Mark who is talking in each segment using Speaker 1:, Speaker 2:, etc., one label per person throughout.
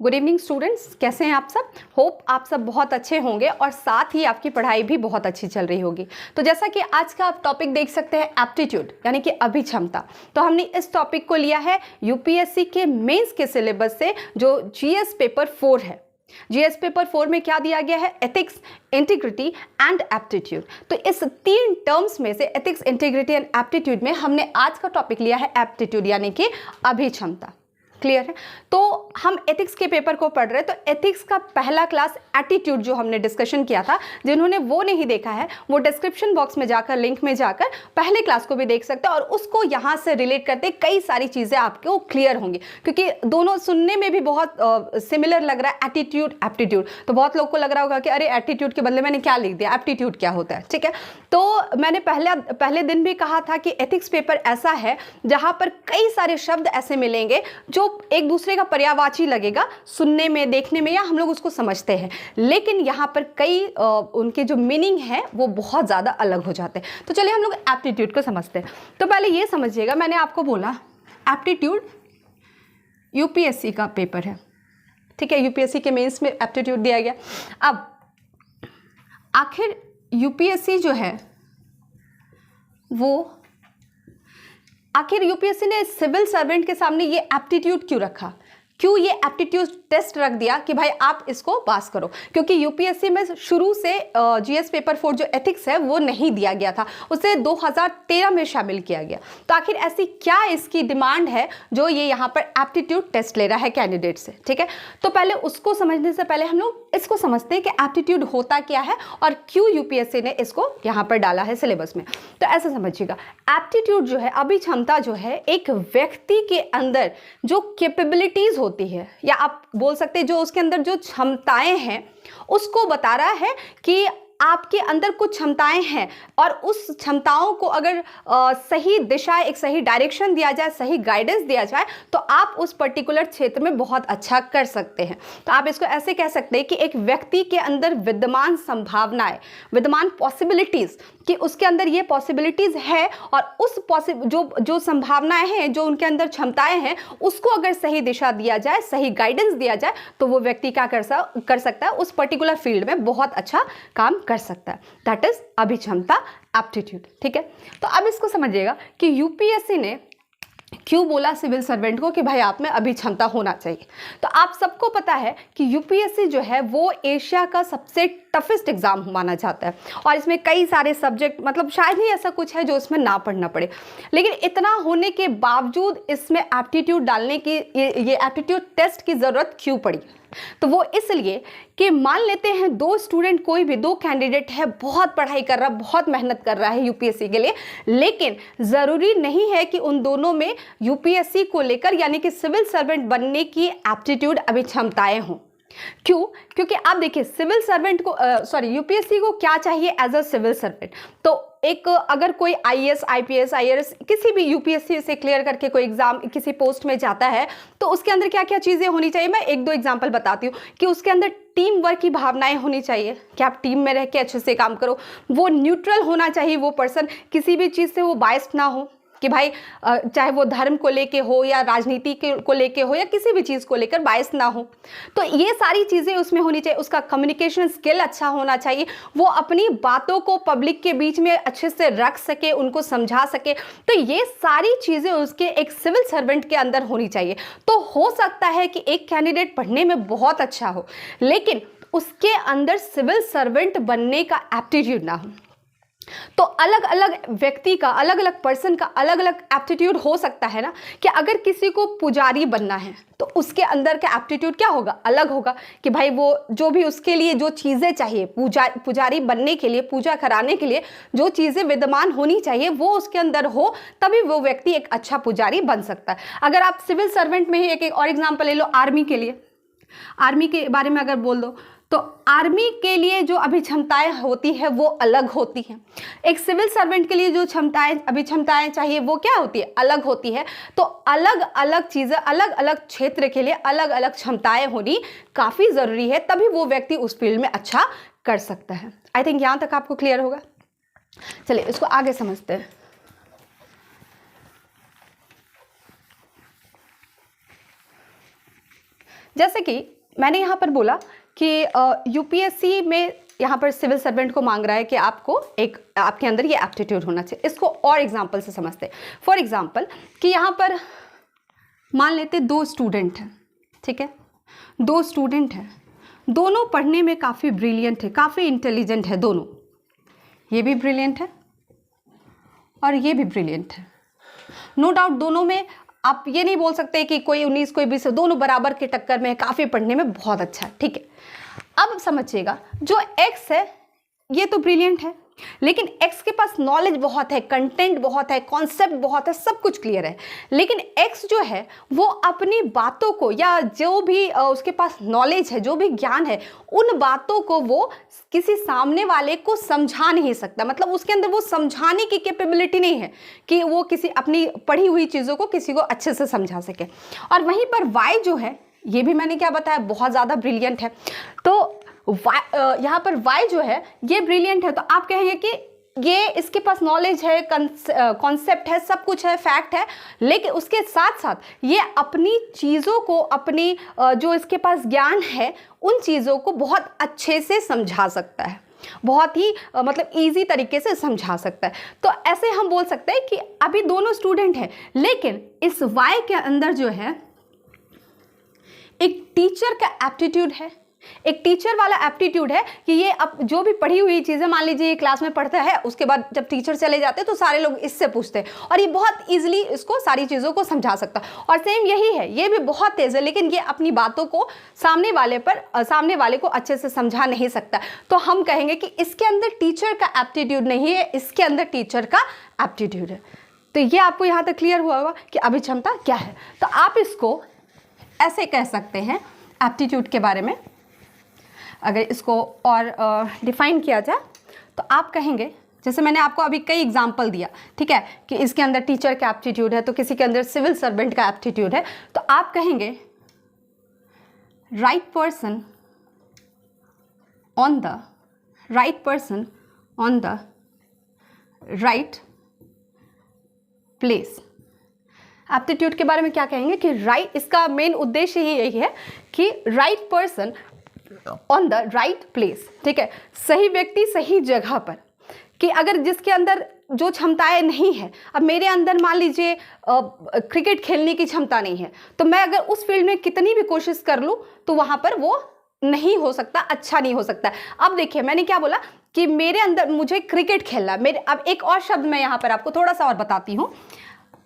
Speaker 1: Good evening students, कैसे हैं आप सब। होप आप सब बहुत अच्छे होंगे और साथ ही आपकी पढ़ाई भी बहुत अच्छी चल रही होगी। तो जैसा कि आज का आप टॉपिक देख सकते हैं एप्टीट्यूड यानी कि अभिक्षमता। तो हमने इस टॉपिक को लिया है यूपीएससी के मेंस के सिलेबस से जो जीएस पेपर 4 है। जीएस पेपर 4 में क्या दिया गया है? Ethics, integrity and aptitude. तो इस 3 टर्म्स में से एथिक्स, इंटीग्रिटी एंड एप्टीट्यूड में हमने आज का टॉपिक लिया है एप्टीट्यूड यानी कि अभिक्षमता। क्लियर है? तो हम एथिक्स के पेपर को पढ़ रहे हैं। तो एथिक्स का पहला क्लास एटीट्यूड जो हमने डिस्कशन किया था, जिन्होंने वो नहीं देखा है वो डिस्क्रिप्शन बॉक्स में जाकर, लिंक में जाकर पहले क्लास को भी देख सकते हैं और उसको यहाँ से रिलेट करते कई सारी चीज़ें आपको क्लियर होंगी, क्योंकि दोनों सुनने में भी बहुत सिमिलर लग रहा है, एटीट्यूड एप्टीट्यूड। तो बहुत लोग को लग रहा होगा कि अरे एटीट्यूड के बदले मैंने क्या लिख दिया, एप्टीट्यूड क्या होता है। ठीक है, तो मैंने पहले दिन भी कहा था कि एथिक्स पेपर ऐसा है जहाँ पर कई सारे शब्द ऐसे मिलेंगे जो एक दूसरे का पर्यायवाची लगेगा सुनने में, देखने में, या हम लोग उसको समझते हैं, लेकिन यहाँ पर कई उनके जो मीनिंग है वो बहुत ज़्यादा अलग हो जाते हैं। तो चलिए हम लोग एप्टीट्यूड को समझते हैं। तो पहले ये समझिएगा, मैंने आपको बोला एप्टीट्यूड यूपीएससी का पेपर है। ठीक है, यूपीएससी के मेंस में एप्टीट्यूड दिया गया। अब आखिर यूपीएससी जो है वो आखिर यूपीएससी ने सिविल सर्वेंट के सामने ये एप्टीट्यूड क्यों रखा, क्यों ये एप्टीट्यूड टेस्ट रख दिया कि भाई आप इसको पास करो? क्योंकि यूपीएससी में शुरू से जीएस पेपर 4 जो एथिक्स है वो नहीं दिया गया था, उसे 2013 में शामिल किया गया। तो आखिर ऐसी क्या इसकी डिमांड है जो ये यहाँ पर एप्टीट्यूड टेस्ट ले रहा है कैंडिडेट से? ठीक है, तो पहले उसको समझने से पहले हम लोग इसको समझते हैं कि एप्टीट्यूड होता क्या है और क्यों यूपीएससी ने इसको यहाँ पर डाला है सिलेबस में। तो ऐसा समझिएगा, एप्टीट्यूड जो है, अभिक्षमता जो है, एक व्यक्ति के अंदर जो कैपेबिलिटीज होती है, या आप बोल सकते हैं जो उसके अंदर जो क्षमताएं हैं, उसको बता रहा है कि आपके अंदर कुछ क्षमताएं हैं और उस क्षमताओं को अगर सही दिशा, एक सही डायरेक्शन दिया जाए, सही गाइडेंस दिया जाए, तो आप उस पर्टिकुलर क्षेत्र में बहुत अच्छा कर सकते हैं। तो आप इसको ऐसे कह सकते हैं कि एक व्यक्ति के अंदर विद्यमान संभावनाएं, विद्यमान पॉसिबिलिटीज, कि उसके अंदर ये पॉसिबिलिटीज है और उस जो संभावनाएं हैं, जो उनके अंदर क्षमताएं हैं, उसको अगर सही दिशा दिया जाए, सही गाइडेंस दिया जाए, तो वो व्यक्ति क्या कर सकता है, उस पर्टिकुलर फील्ड में बहुत अच्छा काम कर सकता है। दैट इज अभिक्षमता, एप्टीट्यूड। ठीक है, तो अब इसको समझिएगा कि यूपीएससी ने क्यों बोला सिविल सर्वेंट को कि भाई आप में अभिक्षमता होना चाहिए। तो आप सबको पता है कि यूपीएससी जो है वो एशिया का सबसे टफेस्ट एग्जाम माना जाता है और इसमें कई सारे सब्जेक्ट, मतलब शायद ही ऐसा कुछ है जो इसमें ना पढ़ना पड़े, लेकिन इतना होने के बावजूद इसमें एप्टीट्यूड डालने की, ये एप्टीट्यूड टेस्ट की ज़रूरत क्यों पड़ी? तो वो इसलिए कि मान लेते हैं दो स्टूडेंट, कोई भी दो कैंडिडेट है, बहुत पढ़ाई कर रहा, बहुत मेहनत कर रहा है यूपीएससी के लिए, लेकिन ज़रूरी नहीं है कि उन दोनों में यूपीएससी को लेकर यानी कि सिविल सर्वेंट बनने की एप्टीट्यूड, अभिक्षमताएं हों। क्यों? क्योंकि आप देखिए सिविल सर्वेंट को यूपीएससी को क्या चाहिए एज अ सिविल सर्वेंट? तो एक अगर कोई आईएएस, आईपीएस, आईआरएस किसी भी यूपीएससी से क्लियर करके कोई एग्जाम किसी पोस्ट में जाता है, तो उसके अंदर क्या क्या चीज़ें होनी चाहिए? मैं एक दो एग्जांपल बताती हूँ कि उसके अंदर टीम वर्क की भावनाएं होनी चाहिए कि आप टीम में रह के अच्छे से काम करो। वो न्यूट्रल होना चाहिए, वो पर्सन किसी भी चीज़ से वो बायस्ड ना हो कि भाई चाहे वो धर्म को लेके हो या राजनीति को लेके हो या किसी भी चीज़ को लेकर बायस ना हो। तो ये सारी चीज़ें उसमें होनी चाहिए। उसका कम्युनिकेशन स्किल अच्छा होना चाहिए, वो अपनी बातों को पब्लिक के बीच में अच्छे से रख सके, उनको समझा सके। तो ये सारी चीज़ें उसके एक सिविल सर्वेंट के अंदर होनी चाहिए। तो हो सकता है कि एक कैंडिडेट पढ़ने में बहुत अच्छा हो, लेकिन उसके अंदर सिविल सर्वेंट बनने का एप्टीट्यूड ना हो। तो अलग अलग व्यक्ति का, अलग अलग पर्सन का अलग अलग एप्टीट्यूड हो सकता है ना, कि अगर किसी को पुजारी बनना है तो उसके अंदर का एप्टीट्यूड क्या होगा? अलग होगा कि भाई वो जो भी उसके लिए जो चीज़ें चाहिए, पुजारी बनने के लिए, पूजा कराने के लिए जो चीज़ें विद्यमान होनी चाहिए वो उसके अंदर हो, तभी वो व्यक्ति एक अच्छा पुजारी बन सकता है। अगर आप सिविल सर्वेंट में ही एक और एग्जाम्पल ले लो, आर्मी के लिए, आर्मी के बारे में अगर बोल दो, तो आर्मी के लिए जो अभिक्षमताएं होती है वो अलग होती हैं। एक सिविल सर्वेंट के लिए जो क्षमताएं, अभिक्षमताएं चाहिए वो क्या होती है? अलग होती है। तो अलग अलग चीज़ें, अलग अलग क्षेत्र के लिए अलग अलग क्षमताएं होनी काफ़ी ज़रूरी है, तभी वो व्यक्ति उस फील्ड में अच्छा कर सकता है। आई थिंक यहाँ तक आपको क्लियर होगा। चलिए इसको आगे समझते हैं। जैसे कि मैंने यहाँ पर बोला कि यूपीएससी में यहाँ पर सिविल सर्वेंट को मांग रहा है कि आपको आपके अंदर ये एप्टीट्यूड होना चाहिए। इसको और एग्जांपल से समझते हैं। फॉर एग्जांपल कि यहाँ पर मान लेते 2 स्टूडेंट हैं, ठीक है, 2 स्टूडेंट हैं, दोनों पढ़ने में काफ़ी ब्रिलियंट है, काफ़ी इंटेलिजेंट है दोनों, ये भी ब्रिलियंट है और ये भी ब्रिलियंट है। नो डाउट दोनों में आप ये नहीं बोल सकते कि कोई 19 कोई 20, दोनों बराबर के टक्कर में है, काफ़ी पढ़ने में बहुत अच्छा है, ठीक है। अब समझिएगा, जो एक्स है ये तो ब्रिलियंट है, लेकिन एक्स के पास नॉलेज बहुत है, कंटेंट बहुत है, कॉन्सेप्ट बहुत है, सब कुछ क्लियर है, लेकिन एक्स जो है वो अपनी बातों को या जो भी उसके पास नॉलेज है, जो भी ज्ञान है, उन बातों को वो किसी सामने वाले को समझा नहीं सकता। मतलब उसके अंदर वो समझाने की कैपेबिलिटी नहीं है कि वो किसी अपनी पढ़ी हुई चीज़ों को किसी को अच्छे से समझा सके। और वहीं पर वाई जो है, ये भी मैंने क्या बताया, बहुत ज़्यादा ब्रिलियंट है। तो यहाँ पर वाई जो है ये ब्रिलियंट है, तो आप कहेंगे कि ये इसके पास नॉलेज है, कॉन्सेप्ट है, सब कुछ है, फैक्ट है, लेकिन उसके साथ साथ ये अपनी चीज़ों को, अपनी जो इसके पास ज्ञान है, उन चीज़ों को बहुत अच्छे से समझा सकता है, बहुत ही मतलब इजी तरीके से समझा सकता है। तो ऐसे हम बोल सकते हैं कि अभी दोनों स्टूडेंट हैं, लेकिन इस वाई के अंदर जो है एक टीचर का एप्टीट्यूड है, एक टीचर वाला एप्टीट्यूड है कि ये अब जो भी पढ़ी हुई चीज़ें, मान लीजिए ये क्लास में पढ़ता है, उसके बाद जब टीचर चले जाते हैं तो सारे लोग इससे पूछते हैं और ये बहुत इजीली इसको सारी चीज़ों को समझा सकता है। और सेम यही है, ये भी बहुत तेज़ है, लेकिन ये अपनी बातों को सामने वाले को अच्छे से समझा नहीं सकता। तो हम कहेंगे कि इसके अंदर टीचर का एप्टीट्यूड नहीं है, इसके अंदर टीचर का एप्टीट्यूड है। तो ये आपको यहाँ तक क्लियर हुआ होगा कि अभिक्षमता क्या है। तो आप इसको ऐसे कह सकते हैं एप्टीट्यूड के बारे में। अगर इसको और डिफाइन किया जाए तो आप कहेंगे, जैसे मैंने आपको अभी कई एग्जाम्पल दिया, ठीक है, कि इसके अंदर टीचर का एप्टीट्यूड है, तो किसी के अंदर सिविल सर्वेंट का एप्टीट्यूड है, तो आप कहेंगे right person on the right place. Aptitude के बारे में क्या कहेंगे कि राइट, इसका मेन उद्देश्य ही यही है कि right person on the right place, ठीक है, सही व्यक्ति सही जगह पर। कि अगर जिसके अंदर जो क्षमताएं नहीं है, अब मेरे अंदर मान लीजिए क्रिकेट खेलने की क्षमता नहीं है, तो मैं अगर उस फील्ड में कितनी भी कोशिश कर लूँ तो वहाँ पर वो नहीं हो सकता, अच्छा नहीं हो सकता। अब देखिए मैंने क्या बोला कि मेरे अंदर मुझे क्रिकेट खेलना, मेरे अब एक और शब्द मैं यहाँ पर आपको थोड़ा सा और बताती हूँ।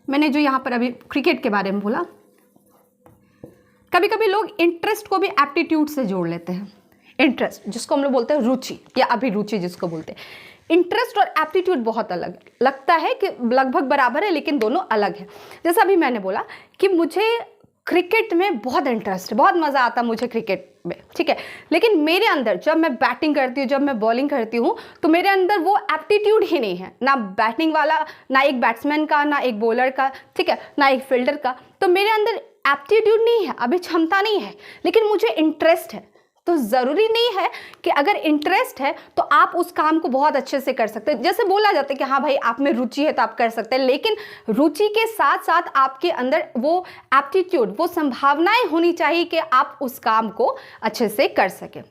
Speaker 1: मैंने जो यहाँ पर अभी क्रिकेट के बारे में बोला, कभी कभी लोग इंटरेस्ट को भी एप्टीट्यूड से जोड़ लेते हैं। इंटरेस्ट जिसको हम लोग बोलते हैं रुचि या अभिरुचि जिसको बोलते हैं, इंटरेस्ट और एप्टीट्यूड बहुत अलग लगता है कि लगभग बराबर है, लेकिन दोनों अलग है। जैसा अभी मैंने बोला कि मुझे क्रिकेट में बहुत इंटरेस्ट है, बहुत मज़ा आता मुझे क्रिकेट में, ठीक है, लेकिन मेरे अंदर जब मैं बैटिंग करती हूँ, जब मैं बॉलिंग करती हूँ, तो मेरे अंदर वो एप्टीट्यूड ही नहीं है, ना बैटिंग वाला, ना एक बैट्समैन का, ना एक बॉलर का, ठीक है, ना एक फील्डर का। तो मेरे अंदर एप्टीट्यूड नहीं है, अभी क्षमता नहीं है, लेकिन मुझे इंटरेस्ट है। तो ज़रूरी नहीं है कि अगर इंटरेस्ट है तो आप उस काम को बहुत अच्छे से कर सकते हैं। जैसे बोला जाता है कि हाँ भाई आप में रुचि है तो आप कर सकते हैं, लेकिन रुचि के साथ साथ आपके अंदर वो एप्टीट्यूड, वो संभावनाएं होनी चाहिए कि आप उस काम को अच्छे से कर सकें।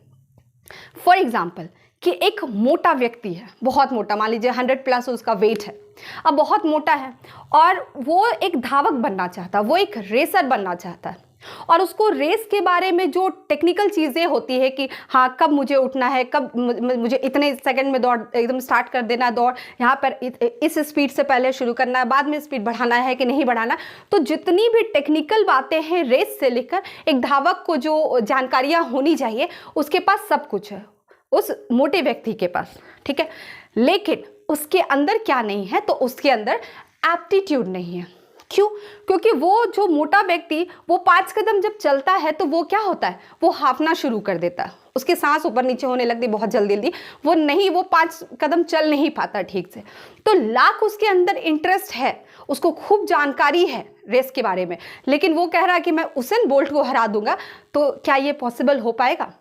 Speaker 1: फॉर एग्जाम्पल कि एक मोटा व्यक्ति है, बहुत मोटा, मान लीजिए 100+ उसका वेट है, अब बहुत मोटा है और वो एक धावक बनना चाहता है, वो एक रेसर बनना चाहता है, और उसको रेस के बारे में जो टेक्निकल चीज़ें होती है कि हाँ कब मुझे उठना है, कब मुझे इतने सेकंड में दौड़ एकदम स्टार्ट कर देना, दौड़ यहाँ पर इस स्पीड से पहले शुरू करना है, बाद में स्पीड बढ़ाना है कि नहीं बढ़ाना। तो जितनी भी टेक्निकल बातें हैं रेस से लेकर एक धावक को जो जानकारियाँ होनी चाहिए उसके पास सब कुछ है, उस मोटे व्यक्ति के पास, ठीक है, लेकिन उसके अंदर क्या नहीं है, तो उसके अंदर एप्टीट्यूड नहीं है। क्यों? क्योंकि वो जो मोटा व्यक्ति वो 5 कदम जब चलता है तो वो क्या होता है, वो हाफना शुरू कर देता है, उसके सांस ऊपर नीचे होने लगती बहुत जल्दी जल्दी, वो 5 कदम चल नहीं पाता ठीक से। तो लाख उसके अंदर इंटरेस्ट है, उसको खूब जानकारी है रेस के बारे में, लेकिन वो कह रहा है कि मैं उसेन बोल्ट को हरा दूंगा, तो क्या ये पॉसिबल हो पाएगा?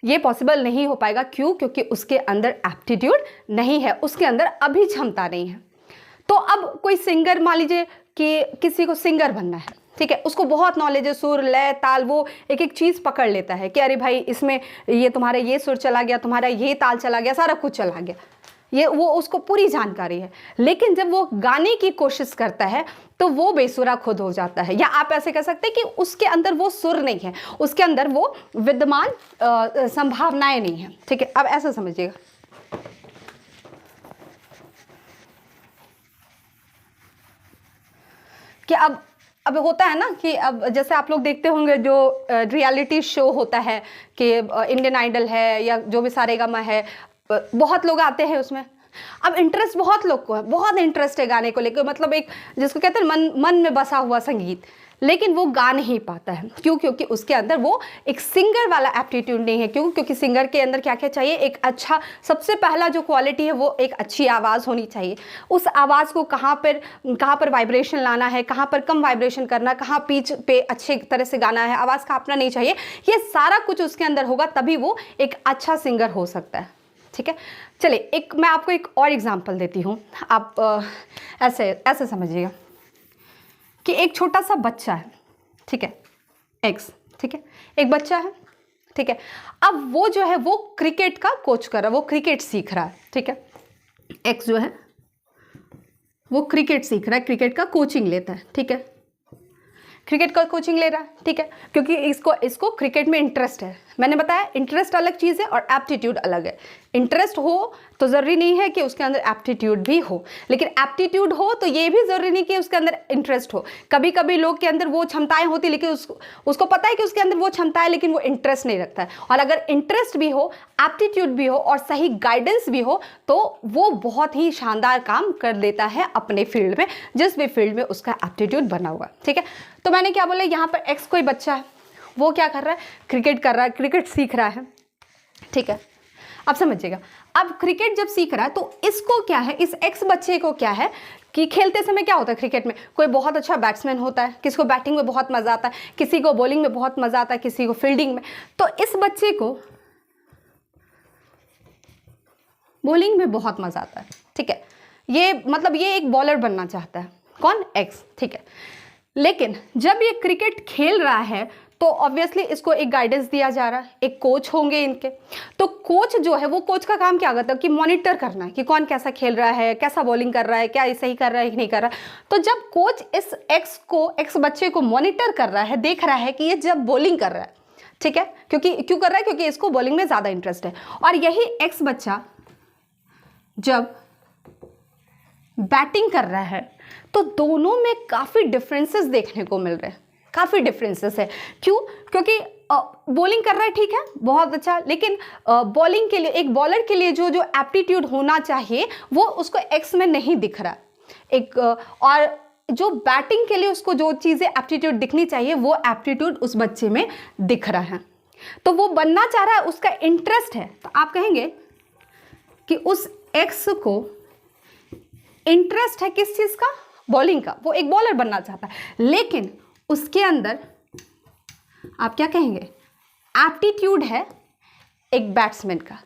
Speaker 1: ये पॉसिबल नहीं हो पाएगा। क्यों? क्योंकि उसके अंदर एप्टीट्यूड नहीं है, उसके अंदर अभी क्षमता नहीं है। तो अब कोई सिंगर, मान लीजिए कि किसी को सिंगर बनना है, ठीक है, उसको बहुत नॉलेज है, सुर लय ताल, वो एक एक चीज़ पकड़ लेता है कि अरे भाई इसमें ये तुम्हारा ये सुर चला गया, तुम्हारा ये ताल चला गया, सारा कुछ चला गया, ये वो उसको पूरी जानकारी है। लेकिन जब वो गाने की कोशिश करता है तो वो बेसुरा खुद हो जाता है, या आप ऐसे कह सकते हैं कि उसके अंदर वो सुर नहीं है, उसके अंदर वो विद्यमान संभावनाएं नहीं है। ठीक है, अब ऐसा समझिएगा कि अब होता है ना कि अब जैसे आप लोग देखते होंगे जो रियलिटी शो होता है कि इंडियन आइडल है या जो भी सारेगामा है, बहुत लोग आते हैं उसमें। अब इंटरेस्ट बहुत लोग को है, बहुत इंटरेस्ट है गाने को लेकर, मतलब एक जिसको कहते हैं मन में बसा हुआ संगीत, लेकिन वो गा नहीं पाता है। क्यों? क्योंकि उसके अंदर वो एक सिंगर वाला एप्टीट्यूड नहीं है। क्यों? क्योंकि सिंगर के अंदर क्या क्या चाहिए, एक अच्छा, सबसे पहला जो क्वालिटी है वो एक अच्छी आवाज़ होनी चाहिए। उस आवाज़ को कहाँ पर वाइब्रेशन लाना है, कहाँ पर कम वाइब्रेशन करना, कहाँ पिच पे अच्छे तरह से गाना है, आवाज़ कांपना नहीं चाहिए, ये सारा कुछ उसके अंदर होगा, तभी वो एक अच्छा सिंगर हो सकता है। ठीक है, चलिए मैं आपको एक और एग्जाम्पल देती हूँ, आप ऐसे समझिएगा कि एक छोटा सा बच्चा है, ठीक है, एक्स, ठीक है, एक बच्चा है, ठीक है, अब वो जो है वो क्रिकेट का कोच कर रहा है, वो क्रिकेट सीख रहा है, ठीक है, एक्स जो है वो क्रिकेट सीख रहा है, क्रिकेट का कोचिंग लेता है, ठीक है, क्रिकेट का कोचिंग ले रहा है, ठीक है, क्योंकि इसको क्रिकेट में इंटरेस्ट है। मैंने बताया इंटरेस्ट अलग चीज़ है और एप्टीट्यूड अलग है। इंटरेस्ट हो तो ज़रूरी नहीं है कि उसके अंदर एप्टीट्यूड भी हो, लेकिन एप्टीट्यूड हो तो ये भी ज़रूरी नहीं कि उसके अंदर इंटरेस्ट हो। कभी कभी लोग के अंदर वो क्षमताएं होती, लेकिन उसको पता है कि उसके अंदर वो क्षमता है, लेकिन वो इंटरेस्ट नहीं रखता है। और अगर इंटरेस्ट भी हो, एप्टीट्यूड भी हो और सही गाइडेंस भी हो, तो वो बहुत ही शानदार काम कर देता है अपने फील्ड में, जिस भी फील्ड में उसका एप्टीट्यूड बना हुआ। ठीक है, तो मैंने क्या बोला, यहाँ पर एक्स कोई बच्चा है, वो क्या कर रहा है, क्रिकेट कर रहा है, क्रिकेट सीख रहा है, ठीक है। अब समझिएगा, अब क्रिकेट जब सीख रहा है तो इसको क्या है, इस एक्स बच्चे को क्या है कि खेलते समय क्या होता है क्रिकेट में, कोई बहुत अच्छा बैट्समैन होता है, किसी को बैटिंग में बहुत मज़ा आता है, किसी को बॉलिंग में बहुत मज़ा आता है, किसी को फील्डिंग में। तो इस बच्चे को बॉलिंग में बहुत मज़ा आता है, ठीक है, ये मतलब ये एक बॉलर बनना चाहता है, कौन, एक्स, ठीक है। लेकिन जब ये क्रिकेट खेल रहा है तो ऑब्वियसली इसको एक गाइडेंस दिया जा रहा है, एक कोच होंगे इनके। तो कोच जो है वो, कोच का काम क्या करता है कि मॉनिटर करना है कि कौन कैसा खेल रहा है, कैसा बॉलिंग कर रहा है, क्या ये सही कर रहा है कि नहीं कर रहा है। तो जब कोच इस एक्स बच्चे को मॉनिटर कर रहा है, देख रहा है कि ये जब बॉलिंग कर रहा है, ठीक है, क्यों कर रहा है, क्योंकि इसको बॉलिंग में ज़्यादा इंटरेस्ट है। और यही एक्स बच्चा जब बैटिंग कर रहा है तो दोनों में काफ़ी डिफरेंसेस देखने को मिल रहे हैं, काफ़ी डिफरेंसेस है। क्यों? क्योंकि बॉलिंग कर रहा है, ठीक है, बहुत अच्छा, लेकिन बॉलिंग के लिए, एक बॉलर के लिए जो एप्टीट्यूड होना चाहिए वो उसको एक्स में नहीं दिख रहा एक, और जो बैटिंग के लिए उसको जो चीज़ें एप्टीट्यूड दिखनी चाहिए वो एप्टीट्यूड उस बच्चे में दिख रहा है। तो वो बनना चाह रहा है, उसका इंटरेस्ट है। तो आप कहेंगे कि उस एक्स को इंटरेस्ट है किस चीज़ का, बॉलिंग का, वो एक बॉलर बनना चाहता है, लेकिन उसके अंदर आप क्या कहेंगे, एप्टीट्यूड है एक बैट्समैन का।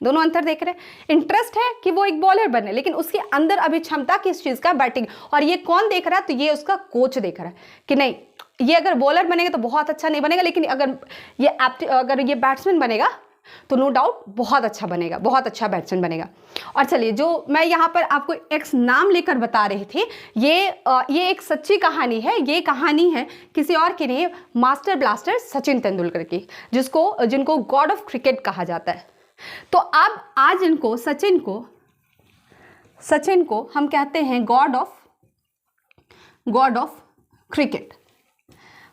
Speaker 1: दोनों अंतर देख रहे हैं, इंटरेस्ट है कि वो एक बॉलर बने, लेकिन उसके अंदर अभी क्षमता किस चीज़ का, बैटिंग। और ये कौन देख रहा है, तो ये उसका कोच देख रहा है कि नहीं, ये अगर बॉलर बनेगा तो बहुत अच्छा नहीं बनेगा, लेकिन अगर ये बैट्समैन बनेगा तो नो डाउट बहुत अच्छा बनेगा, बहुत अच्छा बैट्समैन बनेगा। और चलिए, जो मैं यहाँ पर आपको एक्स नाम लेकर बता रही थी, ये एक सच्ची कहानी है। ये कहानी है किसी और की नहीं, मास्टर ब्लास्टर सचिन तेंदुलकर की, जिनको गॉड ऑफ क्रिकेट कहा जाता है। तो अब आज इनको सचिन को हम कहते हैं God of cricket,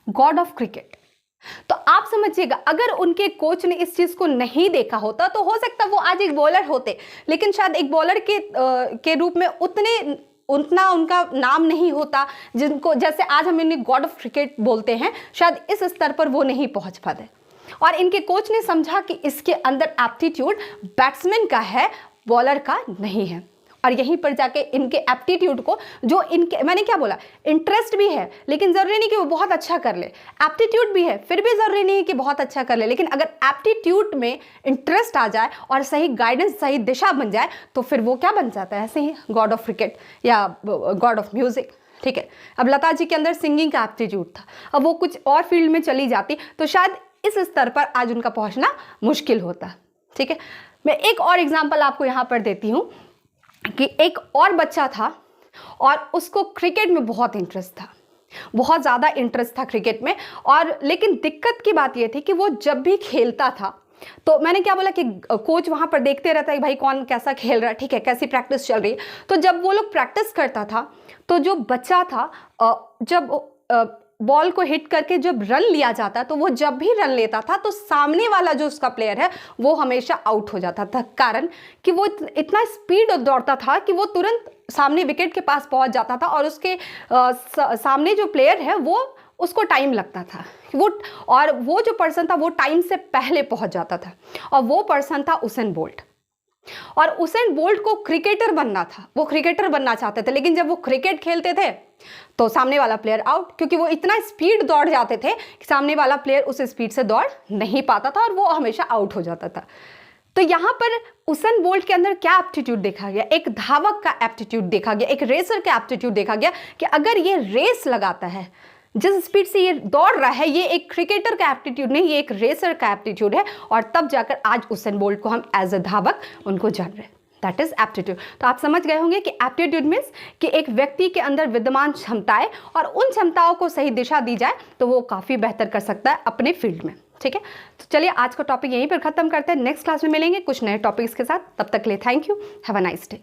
Speaker 1: God of cricket. तो आप समझिएगा, अगर उनके कोच ने इस चीज को नहीं देखा होता तो हो सकता वो आज एक बॉलर होते, लेकिन शायद एक बॉलर के रूप में उतना उनका नाम नहीं होता, जिनको जैसे आज हम इन्हें गॉड ऑफ क्रिकेट बोलते हैं, शायद इस स्तर पर वो नहीं पहुंच पाते। और इनके कोच ने समझा कि इसके अंदर एप्टीट्यूड बैट्समैन का है, बॉलर का नहीं है। और यहीं पर जाके इनके एप्टीट्यूड को, जो इनके, मैंने क्या बोला, इंटरेस्ट भी है लेकिन ज़रूरी नहीं कि वो बहुत अच्छा कर ले, एप्टीट्यूड भी है फिर भी ज़रूरी नहीं कि बहुत अच्छा कर ले, लेकिन अगर एप्टीट्यूड में इंटरेस्ट आ जाए और सही गाइडेंस, सही दिशा बन जाए, तो फिर वो क्या बन जाता है, ऐसे ही गॉड ऑफ क्रिकेट या गॉड ऑफ म्यूज़िक। ठीक है। अब लता जी के अंदर सिंगिंग का एप्टीट्यूड था, अब वो कुछ और फील्ड में चली जाती तो शायद इस स्तर पर आज उनका पहुंचना मुश्किल होता, ठीक है। मैं एक और एग्जांपल आपको यहाँ पर देती हूँ कि एक और बच्चा था और उसको क्रिकेट में बहुत इंटरेस्ट था, बहुत ज़्यादा इंटरेस्ट था क्रिकेट में। और लेकिन दिक्कत की बात यह थी कि वो जब भी खेलता था तो मैंने क्या बोला कि कोच वहाँ पर देखते रहता है भाई कौन कैसा खेल रहा है, ठीक है, कैसी प्रैक्टिस चल रही है। तो जब वो लोग प्रैक्टिस करता था तो जो बच्चा था जब बॉल को हिट करके जब रन लिया जाता तो वो जब भी रन लेता था तो सामने वाला जो उसका प्लेयर है वो हमेशा आउट हो जाता था, कारण कि वो इतना स्पीड दौड़ता था कि वो तुरंत सामने विकेट के पास पहुंच जाता था और उसके सामने जो प्लेयर है वो उसको टाइम लगता था वो जो पर्सन था वो टाइम से पहले पहुंच जाता था। और वो पर्सन था उसेन बोल्ट। और उसेन बोल्ट को क्रिकेटर बनना था, वो क्रिकेटर बनना चाहते थे, लेकिन जब वो क्रिकेट खेलते थे तो सामने वाला प्लेयर आउट, क्योंकि वो इतना स्पीड दौड़ जाते थे कि सामने वाला प्लेयर उस स्पीड से दौड़ नहीं पाता था और वो हमेशा आउट हो जाता था। तो यहाँ पर उसेन बोल्ट के अंदर क्या एप्टीट्यूड देखा गया, एक धावक का एप्टीट्यूड देखा गया, एक रेसर का एप्टीट्यूड देखा गया कि अगर ये रेस लगाता है, जिस स्पीड से ये दौड़ रहा है, ये एक क्रिकेटर का एप्टीट्यूड नहीं, ये एक रेसर का एप्टीट्यूड है। और तब जाकर आज उसेन बोल्ट को हम एज अ धावक उनको जान रहे हैं, दैट इज एप्टीट्यूड। तो आप समझ गए होंगे कि एप्टीट्यूड मीन्स कि एक व्यक्ति के अंदर विद्यमान क्षमताएं और उन क्षमताओं को सही दिशा दी जाए तो वो काफ़ी बेहतर कर सकता है अपने फील्ड में, ठीक है। तो चलिए आज का टॉपिक यहीं पर खत्म करते हैं, नेक्स्ट क्लास में मिलेंगे कुछ नए टॉपिक्स के साथ। तब तक के लिए thank you, have a nice day.